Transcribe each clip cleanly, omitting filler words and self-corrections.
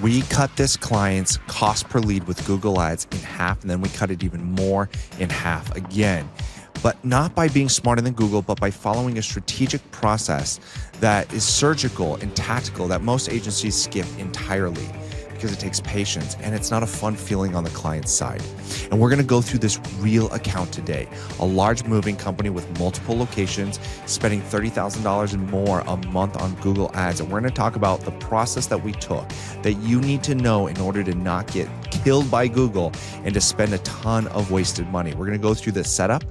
We cut this client's cost per lead with Google Ads in half, and then we cut it even more in half again. But not by being smarter than Google, but by following a strategic process that is surgical and tactical that most agencies skip entirely, because it takes patience and it's not a fun feeling on the client's side. And we're going to go through this real account today. A large moving company with multiple locations spending $30,000 and more a month on Google Ads. And we're going to talk about the process that we took that you need to know in order to not get killed by Google and to spend a ton of wasted money. We're going to go through the setup,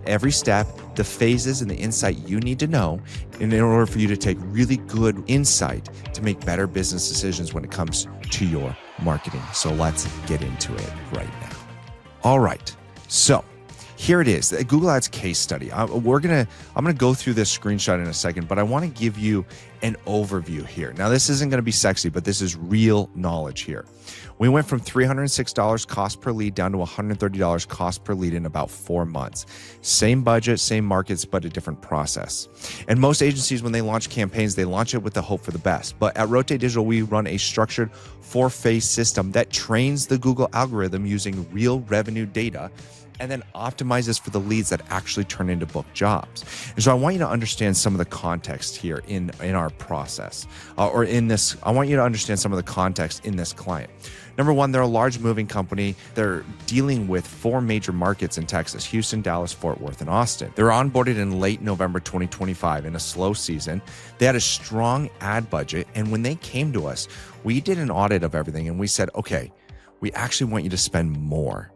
every step, the phases, and the insight you need to know in order for you to take really good insight to make better business decisions when it comes to your marketing. So let's get into it right now. All right. So here it is, the Google Ads case study. I'm gonna go through this screenshot in a second, but I want to give you an overview here. Now, this isn't going to be sexy, but this is real knowledge here. We went from $306 cost per lead down to $130 cost per lead in about 4 months. Same budget, same markets, but a different process. And most agencies, when they launch campaigns, they launch it with the hope for the best. But at Rotate Digital, we run a structured 4-phase system that trains the Google algorithm using real revenue data and then optimizes for the leads that actually turn into booked jobs. And so I want you to understand some of the context here in our process, I want you to understand some of the context in this client. Number one, they're a large moving company. They're dealing with 4 major markets in Texas: Houston, Dallas, Fort Worth, and Austin. They were onboarded in late November 2025 in a slow season. They had a strong ad budget. And when they came to us, we did an audit of everything and we said, okay, we actually want you to spend more.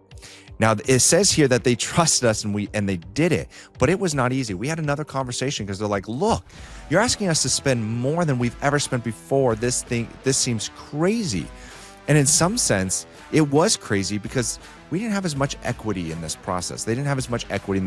Now, it says here that they trusted us and they did it, but it was not easy. We had another conversation because they're like, look, you're asking us to spend more than we've ever spent before. This seems crazy. And in some sense, it was crazy because we didn't have as much equity in this process. They didn't have as much equity in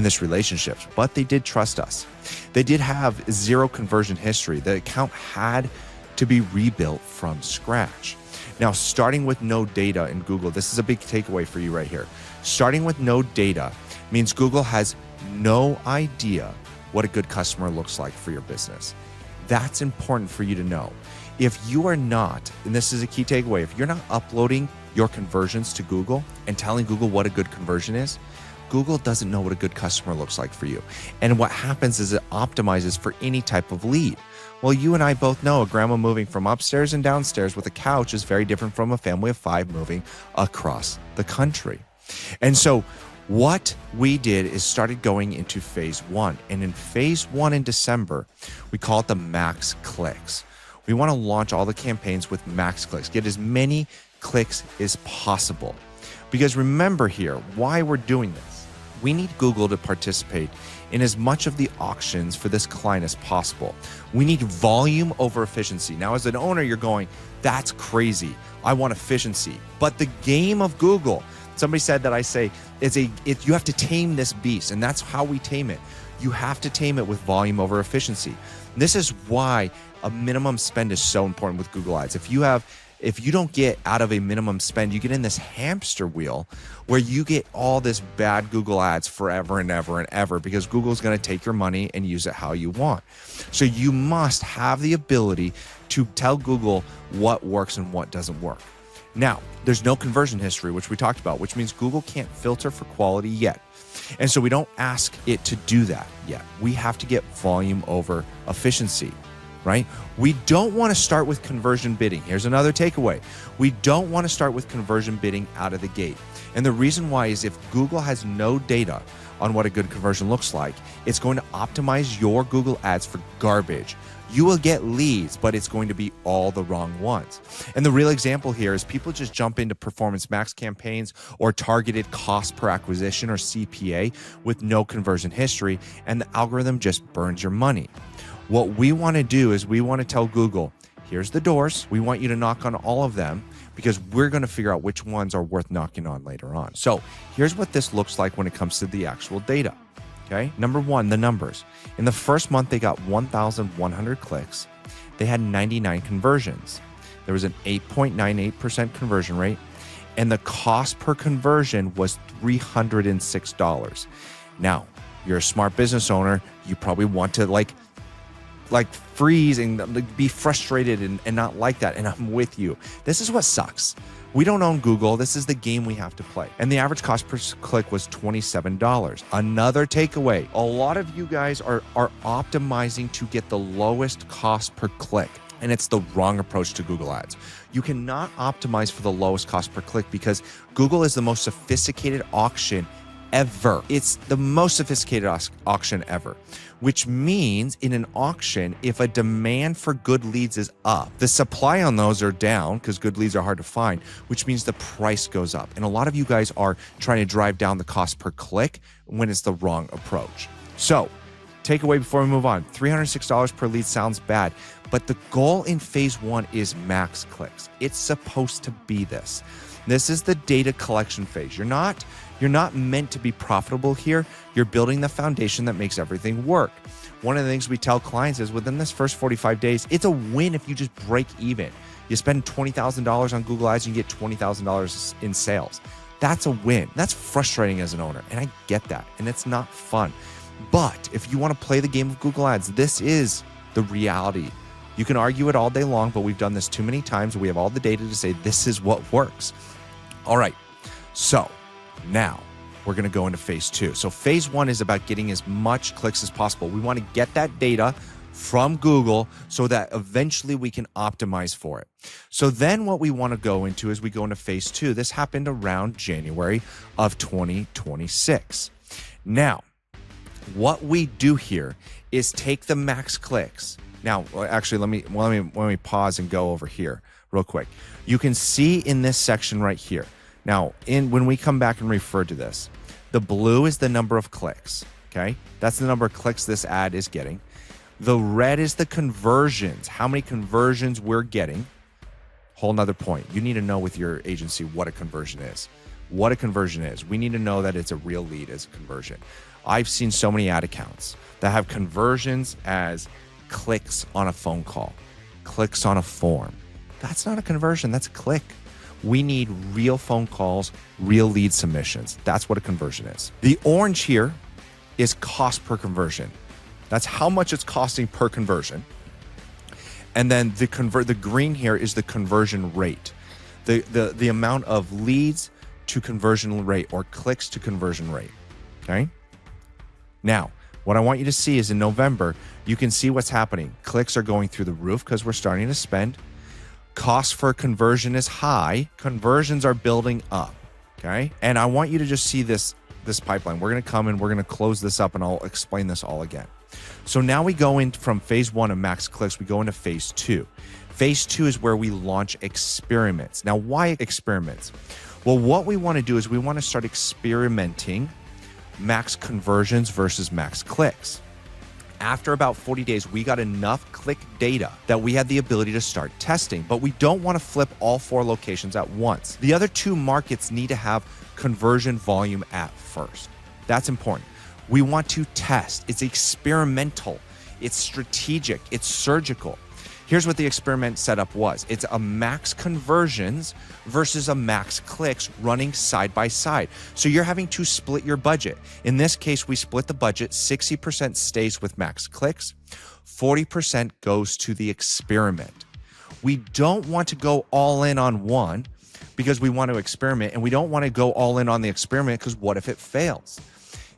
this relationship, but they did trust us. They did have 0 conversion history. The account had to be rebuilt from scratch. Now, starting with no data in Google, this is a big takeaway for you right here. Starting with no data means Google has no idea what a good customer looks like for your business. That's important for you to know. If you are not, and this is a key takeaway, if you're not uploading your conversions to Google and telling Google what a good conversion is, Google doesn't know what a good customer looks like for you. And what happens is it optimizes for any type of lead. Well, you and I both know a grandma moving from upstairs and downstairs with a couch is very different from a family of 5 moving across the country. And so what we did is started going into phase 1. And in phase 1 in December, we call it the max clicks. We want to launch all the campaigns with max clicks, get as many clicks as possible. Because remember here, why we're doing this. We need Google to participate in as much of the auctions for this client as possible. We need volume over efficiency. Now, as an owner, you're going, that's crazy. I want efficiency. But the game of Google, somebody said that I say, you have to tame this beast, and that's how we tame it. You have to tame it with volume over efficiency. And this is why a minimum spend is so important with Google Ads. If you don't get out of a minimum spend, you get in this hamster wheel where you get all this bad Google Ads forever and ever and ever because Google's going to take your money and use it how you want. So you must have the ability to tell Google what works and what doesn't work. Now, there's no conversion history, which we talked about, which means Google can't filter for quality yet. And so we don't ask it to do that yet. We have to get volume over efficiency. Right? We don't want to start with conversion bidding. Here's another takeaway. We don't want to start with conversion bidding out of the gate. And the reason why is if Google has no data on what a good conversion looks like, it's going to optimize your Google Ads for garbage. You will get leads, but it's going to be all the wrong ones. And the real example here is people just jump into performance max campaigns or targeted cost per acquisition or CPA with no conversion history, and the algorithm just burns your money. What we want to do is we want to tell Google, here's the doors. We want you to knock on all of them because we're going to figure out which ones are worth knocking on later on. So here's what this looks like when it comes to the actual data. Okay. Number one, the numbers. In the first month, they got 1,100 clicks. They had 99 conversions. There was an 8.98% conversion rate, and the cost per conversion was $306. Now, you're a smart business owner. You probably want to like freeze and like, be frustrated and not like that. And I'm with you. This is what sucks. We don't own Google. This is the game we have to play. And the average cost per click was $27. Another takeaway, a lot of you guys are optimizing to get the lowest cost per click. And it's the wrong approach to Google Ads. You cannot optimize for the lowest cost per click because Google is the most sophisticated auction ever. It's the most sophisticated auction ever, which means in an auction, if a demand for good leads is up, the supply on those are down because good leads are hard to find, which means the price goes up. And a lot of you guys are trying to drive down the cost per click when it's the wrong approach. So, takeaway before we move on, $306 per lead sounds bad, but the goal in phase one is max clicks. It's supposed to be this. This is the data collection phase. You're not meant to be profitable here. You're building the foundation that makes everything work. One of the things we tell clients is within this first 45 days, it's a win if you just break even. You spend $20,000 on Google Ads, you get $20,000 in sales. That's a win. That's frustrating as an owner, and I get that, and it's not fun. But if you want to play the game of Google Ads, this is the reality. You can argue it all day long, but we've done this too many times. We have all the data to say this is what works. All right, so now we're going to go into phase two. So phase one is about getting as much clicks as possible. We want to get that data from Google so that eventually we can optimize for it. So then what we want to go into is we go into phase two. This happened around January of 2026. Now, what we do here is take the max clicks. Now, actually, let me pause and go over here real quick. You can see in this section right here. Now, when we come back and refer to this, the blue is the number of clicks, okay? That's the number of clicks this ad is getting. The red is the conversions, how many conversions we're getting. Whole nother point. You need to know with your agency what a conversion is. What a conversion is. We need to know that it's a real lead as a conversion. I've seen so many ad accounts that have conversions as clicks on a phone call, clicks on a form. That's not a conversion, that's a click. We need real phone calls, real lead submissions. That's what a conversion is. The orange here is cost per conversion. That's how much it's costing per conversion. And then the green here is the conversion rate. The amount of leads to conversion rate or clicks to conversion rate, okay? Now, what I want you to see is in November, you can see what's happening. Clicks are going through the roof because we're starting to spend. Cost for conversion is high. Conversions are building up, okay? And I want you to just see this pipeline. We're going to come and we're going to close this up and I'll explain this all again. So now we go in from phase one of max clicks, we go into phase two. Phase two is where we launch experiments. Now, why experiments? Well, what we want to do is we want to start experimenting max conversions versus max clicks. After about 40 days, we got enough click data that we had the ability to start testing, but we don't want to flip all 4 locations at once. The other 2 markets need to have conversion volume at first. That's important. We want to test. It's experimental. It's strategic. It's surgical. Here's what the experiment setup was. It's a max conversions versus a max clicks running side by side. So you're having to split your budget. In this case, we split the budget. 60% stays with max clicks. 40% goes to the experiment. We don't want to go all in on one because we want to experiment, and we don't want to go all in on the experiment because what if it fails?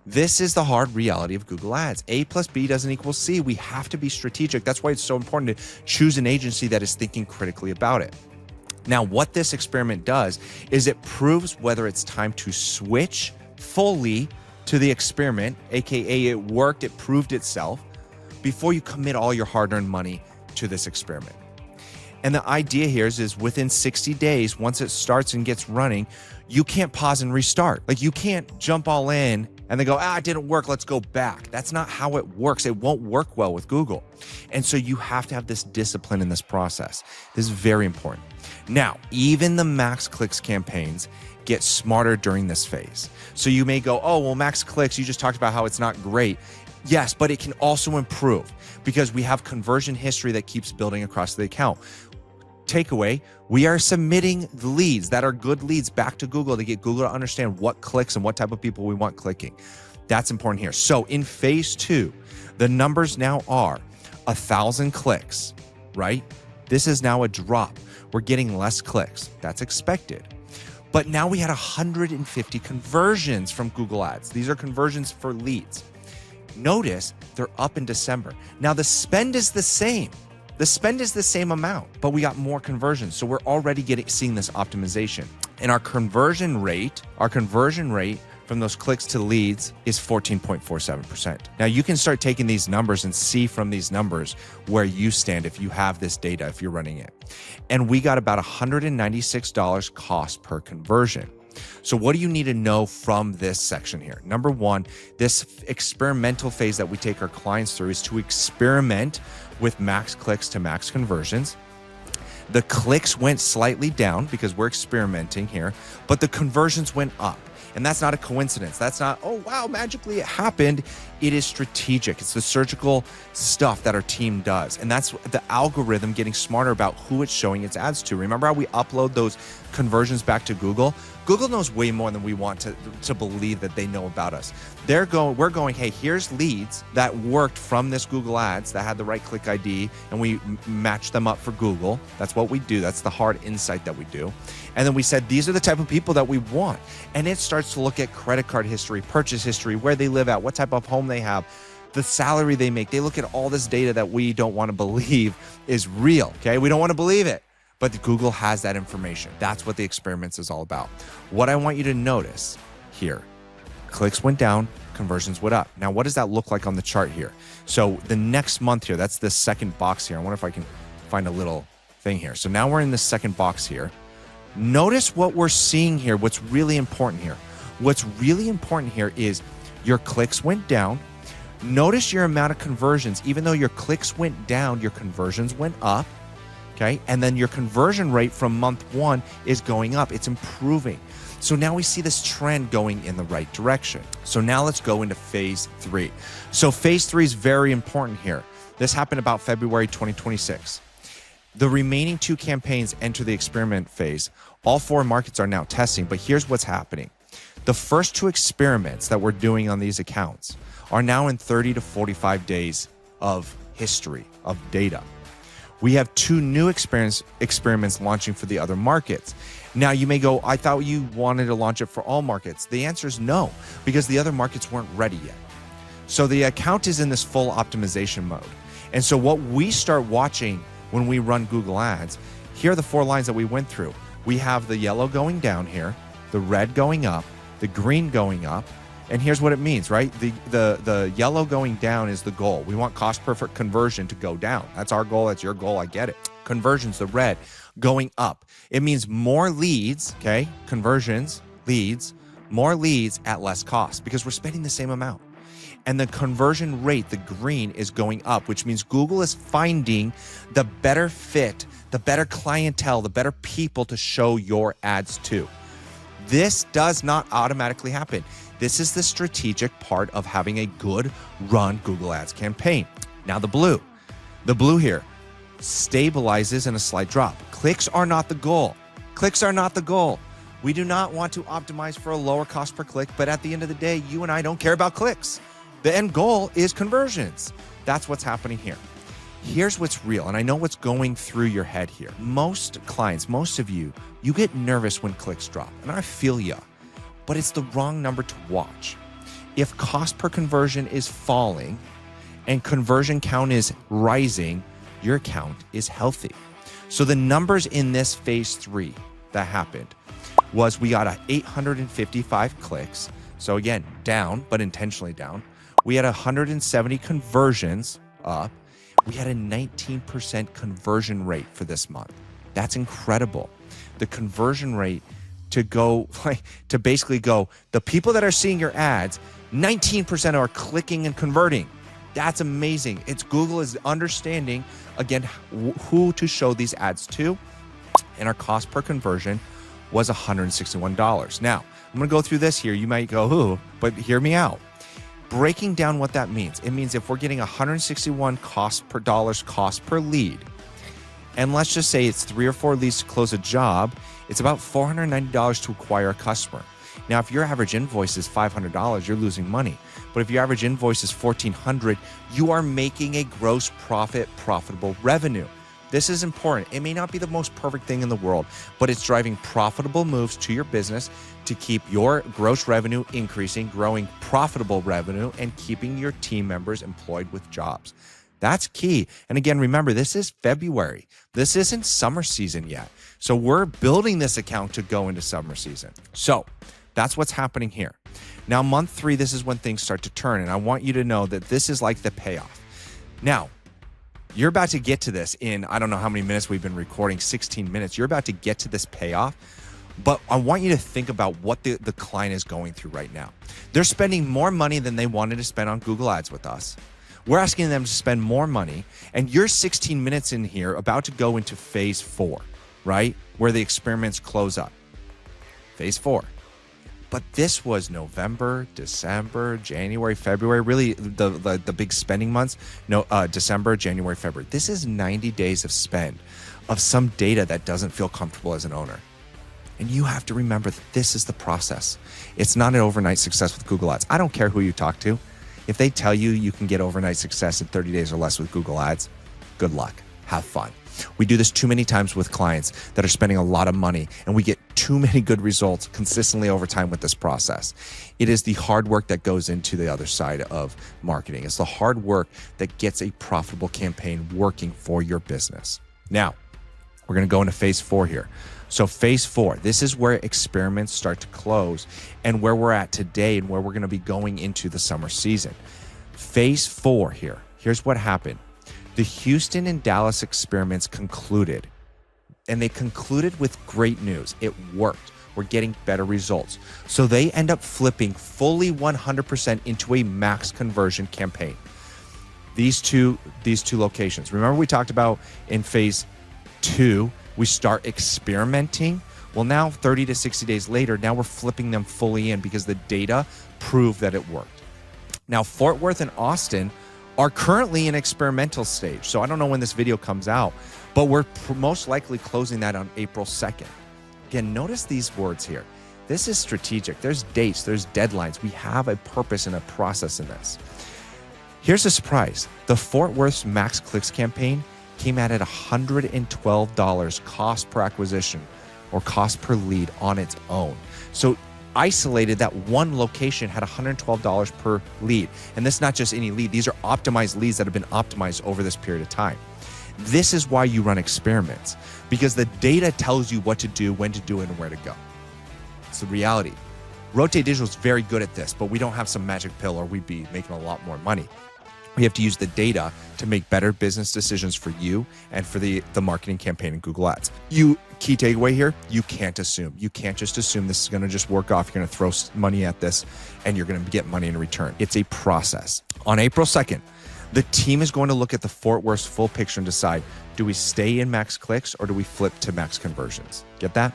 This is the hard reality of Google Ads. A plus B doesn't equal C. We have to be strategic. That's why it's so important to choose an agency that is thinking critically about it. Now, what this experiment does is it proves whether it's time to switch fully to the experiment, aka it worked, it proved itself, before you commit all your hard-earned money to this experiment. And the idea here is within 60 days, once it starts and gets running, you can't pause and restart. Like you can't jump all in and they go, it didn't work, let's go back. That's not how it works. It won't work well with Google. And so you have to have this discipline in this process. This is very important. Now, even the max clicks campaigns get smarter during this phase. So you may go, max clicks, you just talked about how it's not great. Yes, but it can also improve because we have conversion history that keeps building across the account. Takeaway, we are submitting the leads that are good leads back to Google to get Google to understand what clicks and what type of people we want clicking. That's important here. So in phase 2, the numbers now are 1,000 clicks, right? This is now a drop. We're getting less clicks. That's expected. But now we had 150 conversions from Google Ads. These are conversions for leads. Notice they're up in December. Now the spend is the same. The spend is the same amount, but we got more conversions. So we're already seeing this optimization. And our conversion rate from those clicks to leads is 14.47%. Now you can start taking these numbers and see from these numbers where you stand if you have this data, if you're running it. And we got about $196 cost per conversion. So what do you need to know from this section here? Number one, this experimental phase that we take our clients through is to experiment with max clicks to max conversions. The clicks went slightly down because we're experimenting here, but the conversions went up. And that's not a coincidence. That's not, oh, wow, magically it happened. It is strategic. It's the surgical stuff that our team does. And that's the algorithm getting smarter about who it's showing its ads to. Remember how we upload those conversions back to Google? Google knows way more than we want to believe that they know about us. We're going, hey, here's leads that worked from this Google Ads that had the right click ID, and we matched them up for Google. That's what we do. That's the hard insight that we do. And then we said, these are the type of people that we want. And it starts to look at credit card history, purchase history, where they live at, what type of home they have, the salary they make. They look at all this data that we don't want to believe is real, okay? We don't want to believe it. But Google has that information. That's what the experiments is all about. What I want you to notice here, clicks went down, conversions went up. Now, what does that look like on the chart here? So the next month here, that's the second box here. I wonder if I can find a little thing here. So now we're in the second box here. Notice what we're seeing here, what's really important here. What's really important here is your clicks went down. Notice your amount of conversions. Even though your clicks went down, your conversions went up. Okay, and then your conversion rate from month one is going up. It's improving. So now we see this trend going in the right direction. So now let's go into phase 3. So phase 3 is very important here. This happened about February 2026. The remaining 2 campaigns enter the experiment phase. All 4 markets are now testing, but here's what's happening. The first 2 experiments that we're doing on these accounts are now in 30 to 45 days of history, of data. We have 2 new experiments launching for the other markets. Now you may go, I thought you wanted to launch it for all markets. The answer is no, because the other markets weren't ready yet. So the account is in this full optimization mode. And so what we start watching when we run Google Ads, here are the 4 lines that we went through. We have the yellow going down here, the red going up, the green going up, and here's what it means, right? The yellow going down is the goal. We want cost per conversion to go down. That's our goal. That's your goal. I get it. Conversions, the red, going up. It means more leads, okay? Conversions, leads, more leads at less cost because we're spending the same amount. And the conversion rate, the green, is going up, which means Google is finding the better fit, the better clientele, the better people to show your ads to. This does not automatically happen. This is the strategic part of having a good run Google Ads campaign. Now the blue here stabilizes in a slight drop. Clicks are not the goal. Clicks are not the goal. We do not want to optimize for a lower cost per click, but at the end of the day, you and I don't care about clicks. The end goal is conversions. That's what's happening here. Here's what's real, and I know what's going through your head here. Most clients, most of you get nervous when clicks drop, and I feel ya. But it's the wrong number to watch. If cost per conversion is falling and conversion count is rising, your account is healthy. So the numbers in this phase 3 that happened was we got 855 clicks. So again, down, but intentionally down. We had 170 conversions up. We had a 19% conversion rate for this month. That's incredible. The conversion rate to basically go, the people that are seeing your ads, 19% are clicking and converting. That's amazing. It's Google is understanding, again, who to show these ads to. And our cost per conversion was $161. Now, I'm going to go through this here. You might go, ooh, but hear me out. Breaking down what that means. It means if we're getting $161 cost per lead, and let's just say it's 3 or 4 leads to close a job, it's about $490 to acquire a customer. Now, if your average invoice is $500, you're losing money. But if your average invoice is $1,400, you are making a gross profit, profitable revenue. This is important. It may not be the most perfect thing in the world, but it's driving profitable moves to your business to keep your gross revenue increasing, growing profitable revenue, and keeping your team members employed with jobs. That's key. And again, remember, this is February. This isn't summer season yet. So we're building this account to go into summer season. So that's what's happening here. Now, month 3, this is when things start to turn. And I want you to know that this is like the payoff. Now, you're about to get to this in, I don't know how many minutes we've been recording, 16 minutes. You're about to get to this payoff. But I want you to think about what the client is going through right now. They're spending more money than they wanted to spend on Google Ads with us. We're asking them to spend more money. And you're 16 minutes in here about to go into phase 4, right? Where the experiments close up. Phase 4. But this was November, December, January, February, really the big spending months. No, December, January, February. This is 90 days of spend of some data that doesn't feel comfortable as an owner. And you have to remember that this is the process. It's not an overnight success with Google Ads. I don't care who you talk to. If they tell you you can get overnight success in 30 days or less with Google Ads, good luck. Have fun. We do this too many times with clients that are spending a lot of money, and we get too many good results consistently over time with this process. It is the hard work that goes into the other side of marketing. It's the hard work that gets a profitable campaign working for your business. Now, we're going to go into phase 4 here. So phase 4, this is where experiments start to close and where we're at today and where we're going to be going into the summer season. Phase 4 here. Here's what happened. The Houston and Dallas experiments concluded, and they concluded with great news. It worked. We're getting better results. So they end up flipping fully 100% into a max conversion campaign. These two locations. Remember we talked about in phase 2, we start experimenting. Well, now 30 to 60 days later, now we're flipping them fully in because the data proved that it worked. Now, Fort Worth and Austin are currently in experimental stage. So I don't know when this video comes out, but we're most likely closing that on April 2nd. Again, notice these words here. This is strategic. There's dates, there's deadlines. We have a purpose and a process in this. Here's a surprise. The Fort Worth's Max Clicks campaign came out at $112 cost per acquisition or cost per lead on its own. So isolated, that one location had $112 per lead. And this is not just any lead. These are optimized leads that have been optimized over this period of time. This is why you run experiments, because the data tells you what to do, when to do it, and where to go. It's the reality. Rotate Digital is very good at this, but we don't have some magic pill or we'd be making a lot more money. We have to use the data to make better business decisions for you and for the marketing campaign in Google Ads. Key takeaway here, you can't assume. You can't just assume this is going to just work off. You're going to throw money at this and you're going to get money in return. It's a process. On April 2nd, the team is going to look at the Fort Worth's full picture and decide, do we stay in Max Clicks or do we flip to Max Conversions? Get that?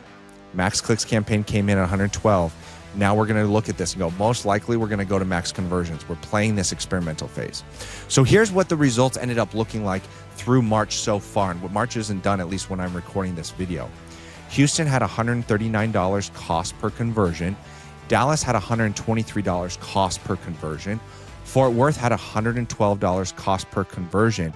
Max Clicks campaign came in at 112. Now we're going to look at this and go, most likely we're going to go to Max Conversions. We're playing this experimental phase. So here's what the results ended up looking like through March so far. And what March isn't done, at least when I'm recording this video. Houston had $139 cost per conversion. Dallas had $123 cost per conversion. Fort Worth had $112 cost per conversion.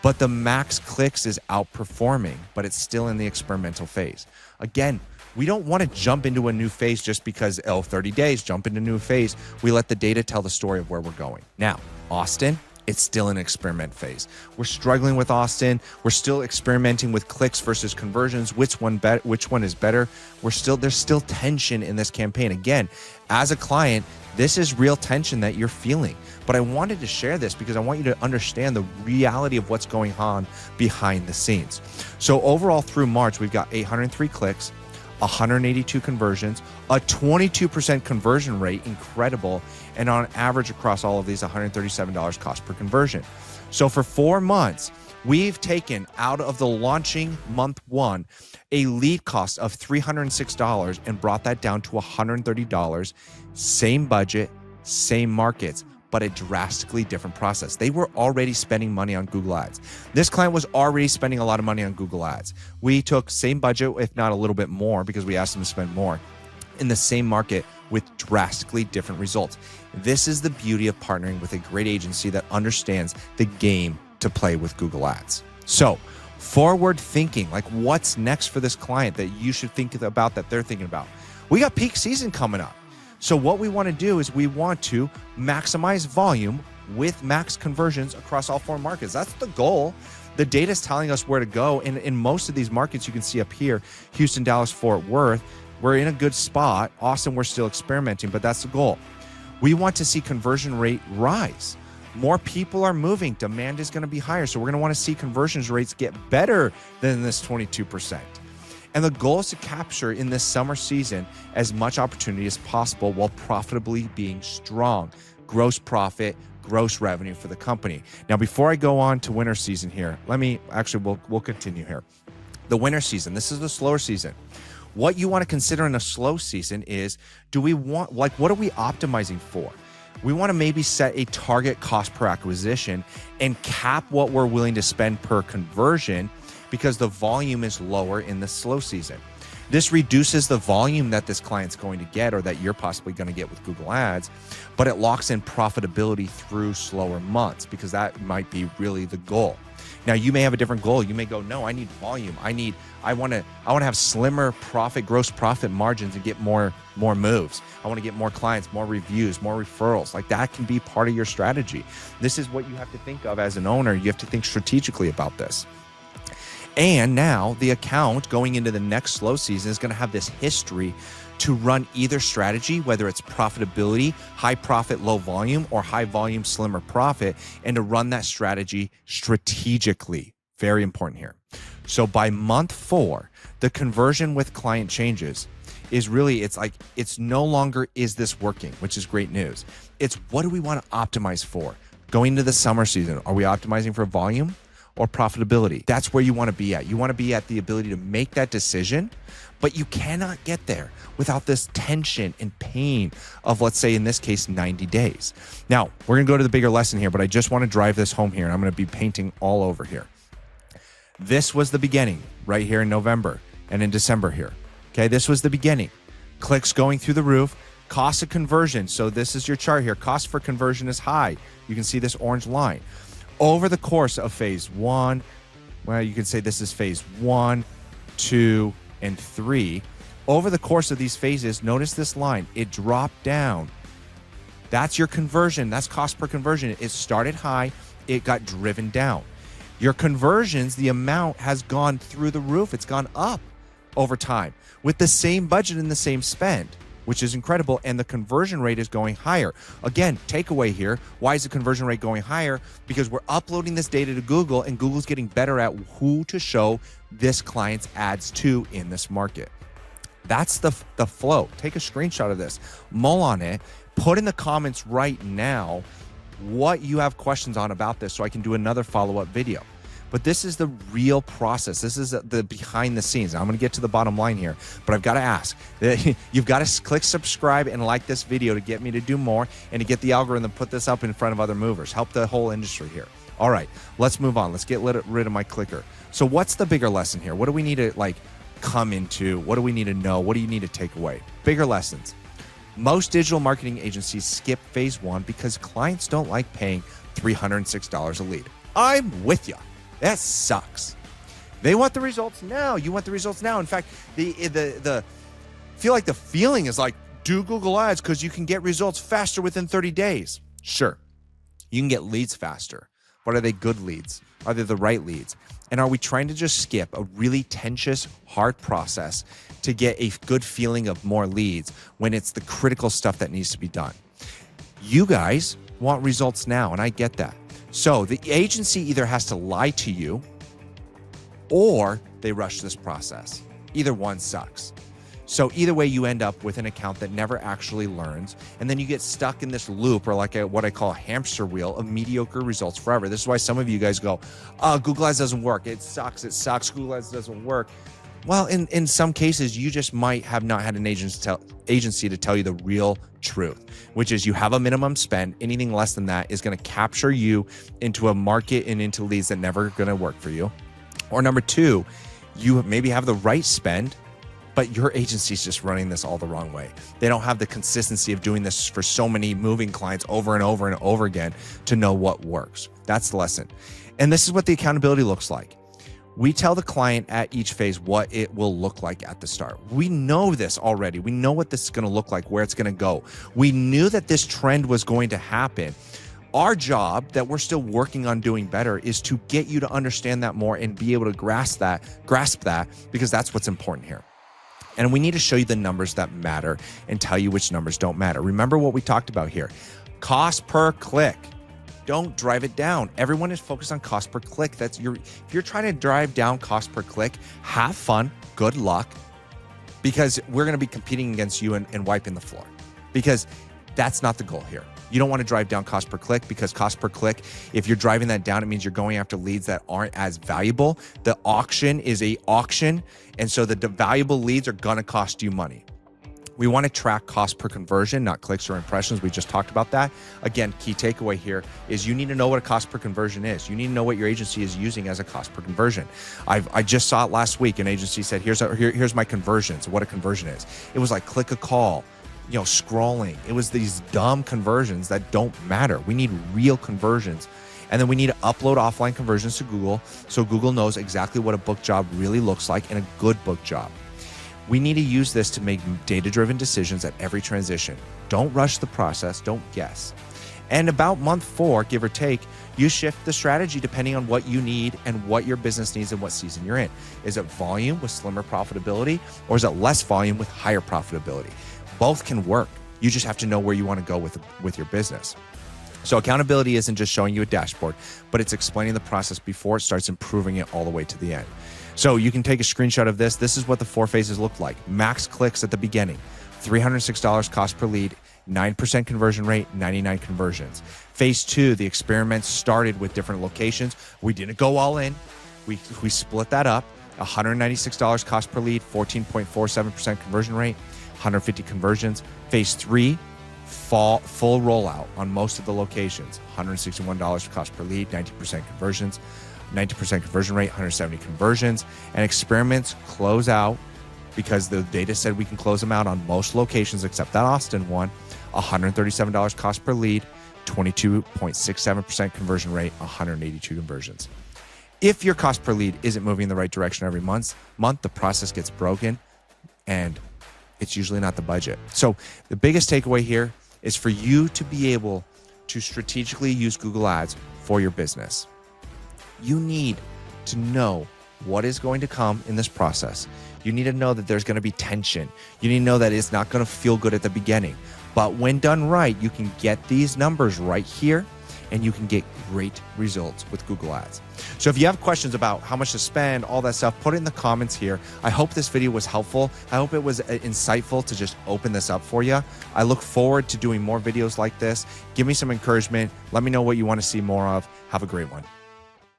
But the Max Clicks is outperforming, but it's still in the experimental phase. Again, we don't want to jump into a new phase just because, 30 days, jump into a new phase. We let the data tell the story of where we're going. Now, Austin, it's still an experiment phase. We're struggling with Austin. We're still experimenting with clicks versus conversions. Which one is better? There's still tension in this campaign. Again, as a client, this is real tension that you're feeling. But I wanted to share this because I want you to understand the reality of what's going on behind the scenes. So overall through March, we've got 803 clicks, 182 conversions, a 22% conversion rate, incredible, and on average across all of these, $137 cost per conversion. So for 4 months, we've taken out of the launching month 1 a lead cost of $306 and brought that down to $130, same budget, same markets, but a drastically different process. They were already spending money on Google Ads. This client was already spending a lot of money on Google Ads. We took same budget, if not a little bit more, because we asked them to spend more in the same market with drastically different results. This is the beauty of partnering with a great agency that understands the game to play with Google Ads. So forward thinking, like what's next for this client that you should think about, that they're thinking about. We got peak season coming up. So what we want to do is we want to maximize volume with max conversions across all 4 markets. That's the goal. The data is telling us where to go. And in most of these markets, you can see up here, Houston, Dallas, Fort Worth, we're in a good spot. Austin, we're still experimenting, but that's the goal. We want to see conversion rate rise. More people are moving. Demand is going to be higher. So we're going to want to see conversions rates get better than this 22%. And the goal is to capture in this summer season as much opportunity as possible while profitably being strong. Gross profit, gross revenue for the company. Now, before I go on to winter season here, we'll continue here. The winter season, this is the slower season. What you want to consider in a slow season is, what are we optimizing for? We want to maybe set a target cost per acquisition and cap what we're willing to spend per conversion because the volume is lower in the slow season. This reduces the volume that this client's going to get or that you're possibly going to get with Google Ads, but it locks in profitability through slower months because that might be really the goal. Now, you may have a different goal. You may go, no, I need volume. I want to have slimmer gross profit margins and get more moves. I want to get more clients, more reviews, more referrals. Like that can be part of your strategy. This is what you have to think of as an owner. You have to think strategically about this. And now the account going into the next slow season is going to have this history to run either strategy, whether it's profitability, high profit, low volume, or high volume, slimmer profit, and to run that strategy strategically. Very important here. So by month 4, the conversion with client changes is really, it's no longer, is this working, which is great news. It's what do we want to optimize for? Going into the summer season, are we optimizing for volume or profitability? That's where you want to be at. You want to be at the ability to make that decision, but you cannot get there without this tension and pain of, let's say in this case, 90 days. Now, we're going to go to the bigger lesson here, but I just want to drive this home here, and I'm going to be painting all over here. This was the beginning right here in November and in December here. Okay, this was the beginning. Clicks going through the roof, cost of conversion. So this is your chart here. Cost for conversion is high. You can see this orange line. Over the course of phase 1, well, you can say this is phase 1, 2, and 3. Over the course of these phases, notice this line. It dropped down. That's your conversion. That's cost per conversion. It started high. It got driven down. Your conversions, the amount has gone through the roof. It's gone up over time with the same budget and the same spend, which is incredible. And the conversion rate is going higher. Again, takeaway here. Why is the conversion rate going higher? Because we're uploading this data to Google, and Google's getting better at who to show this client's ads to in this market. That's the flow. Take a screenshot of this. Mull on it. Put in the comments right now what you have questions on about this so I can do another follow-up video. But this is the real process. This is the behind the scenes. Now, I'm going to get to the bottom line here, but I've got to ask. You've got to click subscribe and like this video to get me to do more and to get the algorithm, put this up in front of other movers. Help the whole industry here. All right, let's move on. Let's get rid of my clicker. So what's the bigger lesson here? What do we need to come into? What do we need to know? What do you need to take away? Bigger lessons. Most digital marketing agencies skip phase 1 because clients don't like paying $306 a lead. I'm with you. That sucks. They want the results now. You want the results now. In fact, the feel like the feeling is like, do Google Ads because you can get results faster within 30 days. Sure, you can get leads faster. But are they good leads? Are they the right leads? And are we trying to just skip a really tenuous, hard process to get a good feeling of more leads when it's the critical stuff that needs to be done? You guys want results now, and I get that. So the agency either has to lie to you or they rush this process. Either one sucks. So either way, you end up with an account that never actually learns, and then you get stuck in this loop, or what I call a hamster wheel of mediocre results forever. This is why some of you guys go, Google Ads doesn't work. It sucks. Google Ads doesn't work. Well, in some cases, you just might have not had an agency to tell you the real truth, which is you have a minimum spend. Anything less than that is going to capture you into a market and into leads that never going to work for you. Or number 2, you maybe have the right spend, but your agency's just running this all the wrong way. They don't have the consistency of doing this for so many moving clients over and over and over again to know what works. That's the lesson. And this is what the accountability looks like. We tell the client at each phase what it will look like at the start. We know this already. We know what this is going to look like, where it's going to go. We knew that this trend was going to happen. Our job that we're still working on doing better is to get you to understand that more and be able to grasp that, because that's what's important here. And we need to show you the numbers that matter and tell you which numbers don't matter. Remember what we talked about here. Cost per click. Don't drive it down. Everyone is focused on cost per click. If you're trying to drive down cost per click, have fun, good luck, because we're going to be competing against you and wiping the floor, because that's not the goal here. You don't want to drive down cost per click, because cost per click, if you're driving that down, it means you're going after leads that aren't as valuable. The auction is an auction, and so the valuable leads are going to cost you money. We want to track cost per conversion, not clicks or impressions. We just talked about that. Again, key takeaway here is you need to know what a cost per conversion is. You need to know what your agency is using as a cost per conversion. I just saw it last week. An agency said, here's my conversions, what a conversion is. It was like click a call, scrolling. It was these dumb conversions that don't matter. We need real conversions. And then we need to upload offline conversions to Google so Google knows exactly what a book job really looks like and a good book job. We need to use this to make data-driven decisions at every transition. Don't rush the process, don't guess. And about month 4, give or take, you shift the strategy depending on what you need and what your business needs and what season you're in. Is it volume with slimmer profitability, or is it less volume with higher profitability? Both can work. You just have to know where you want to go with your business. So accountability isn't just showing you a dashboard, but it's explaining the process before it starts improving it all the way to the end. So you can take a screenshot of this. This is what the 4 phases look like. Max clicks at the beginning, $306 cost per lead, 9% conversion rate, 99 conversions. Phase 2, the experiment started with different locations. We didn't go all in. We split that up. $196 cost per lead, 14.47% conversion rate, 150 conversions. Phase 3, full rollout on most of the locations. $161 cost per lead, 19% conversions. 90% conversion rate, 170 conversions. And experiments close out, because the data said we can close them out on most locations except that Austin one. $137 cost per lead, 22.67% conversion rate, 182 conversions. If your cost per lead isn't moving in the right direction every month, the process gets broken, and it's usually not the budget. So the biggest takeaway here is for you to be able to strategically use Google Ads for your business. You need to know what is going to come in this process. You need to know that there's going to be tension. You need to know that it's not going to feel good at the beginning. But when done right, you can get these numbers right here, and you can get great results with Google Ads. So if you have questions about how much to spend, all that stuff, put it in the comments here. I hope this video was helpful. I hope it was insightful to just open this up for you. I look forward to doing more videos like this. Give me some encouragement. Let me know what you want to see more of. Have a great one.